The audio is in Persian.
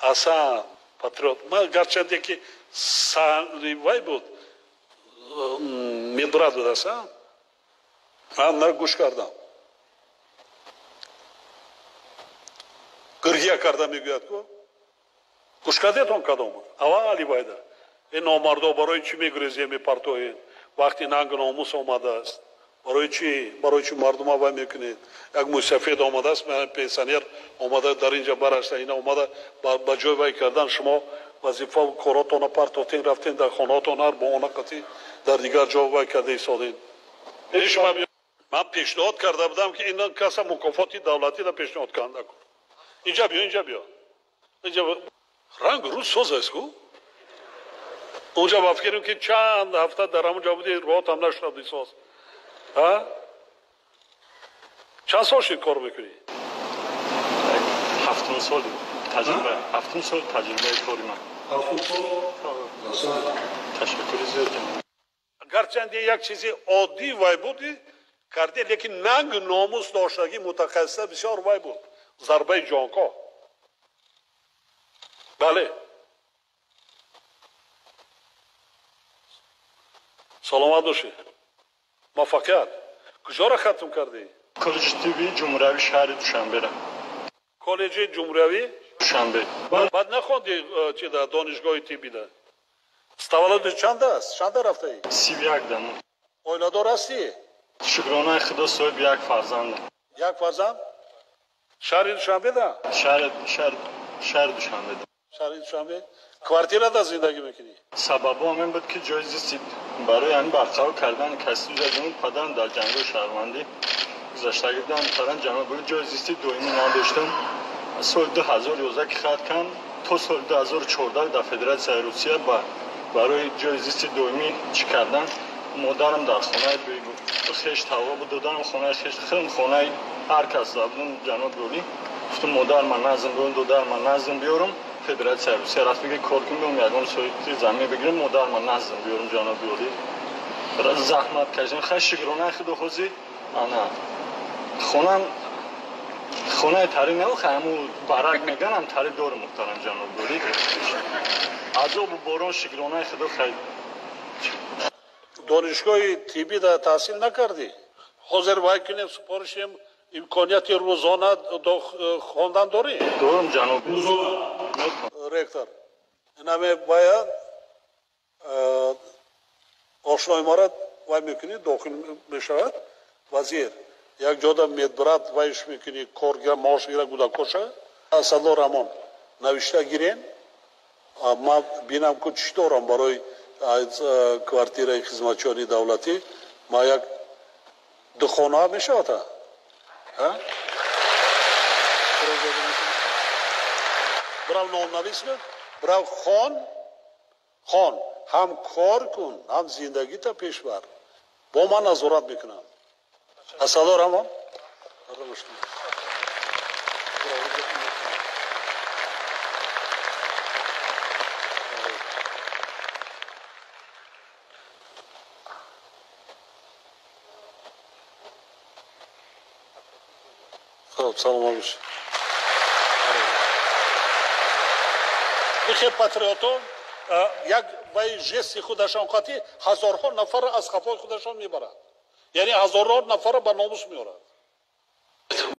اصلا پاتریوت من گرچه که سریوای بود میدرد بود اصلا من نر گوش کردم گرگیا کردم میگوید که گوش کردیتون کدام بود اول علی وایدر این نامردا برای چی میگریزی میپرتوید وقتی ننگ ناموس آمده است برای چی مردم ها وای میکنید یک موسفید آمده است پنسیونر آمده در اینجا برشته اینا آمده با جای وای کردن شما وظیفه و کاراتون پرتوتین رفتین در خانهاتون هر با اون قطعی در دیگر جا وای کرده ایستادین شما من پیشنهاد کرده بودم که اینا کس مکافات دولتی را پیشنهاد کنده کن اینجا بیا رنگ روز سوز است کو اونجا بفکریم که چند هفته در همونجا بودی روات هم نشد دیساز چند سال شد کار میکنی؟ 7 سال تجربه 7 سال تجربه کاری من 7 سال تشکر زیاد گرچند یک چیزی عادی وای بودی کرده لیکن ننگ ناموس داشتگی متخصص بسیار وای بود ضربه جانکا بله سلامت باشی موفقیت کجا را ختم کردی؟ کالج تیوی جمهوری شهر دوشنبه را کالج جمهوری؟ دوشنبه بعد نخوندی چی در دانشگاه تیبی ده؟ تولد چند است؟ چند رفته ای؟ 31 دم اویلا دار هستی؟ شکرانه خدا صاحب یک فرزند یک فرزند؟ شهر دوشنبه ده؟ شهر دوشنبه ده شهر دوشنبه؟ کوارتیر ده زندگی میکنی؟ سبب همین بود که جای زیستی برای یعنی برقرار کردن کسی جمعون پدرم در جنگ شهروندی گذشته بودم پدرم جمع بود جای زیستی دویمی نداشتم سال 2011 که خط کردم تا سال 2014 در فدراسیون روسیه برای جای زیستی دویمی چی کردن مادرم در خانه خشت هوا بود دادم خانه خشت خیلی خانه هر کس بودم جناب گلی گفتم مادر من نظم بیارم دادر من نظم بیارم فدراسیون روسیه رفت بگه کار کنم یکم سویتی زمین بگیرم مادر من نظم بیارم جناب گلی برای زحمت کشیدم خیلی شکرانه خدا خوزی انا خونه تری نمیخواه همون برک میگن هم تری داره محترم جناب گلی عذاب و باران شکرانه خدا خیلی دانشگاه تیبی در تحصیل نکردی؟ حاضر وای کنیم سپارشیم امکانیت روزانه خواندن داری؟ دارم جناب رکتر این همه باید آشنای مرد وای میکنی داخل میشود وزیر یک جاده میدبرد وایش میکنی کارگر معاش گیره گودا کشه صدا رمان نوشته گیرین ما بینم که چی دارم برای کوارتیر خدمتچیانی دولتی ما یک دو خانه میشه تا برای نام نویس کن برای خان هم کار کن هم زندگی تا پیش بر با من نظارت میکنم صدا رمان خب سلام باشی این پاتریوتون یک وای جستی خودشان قاطی هزارها نفر از خفای خودشان میبرند یعنی هزارها نفر به ناموس میارند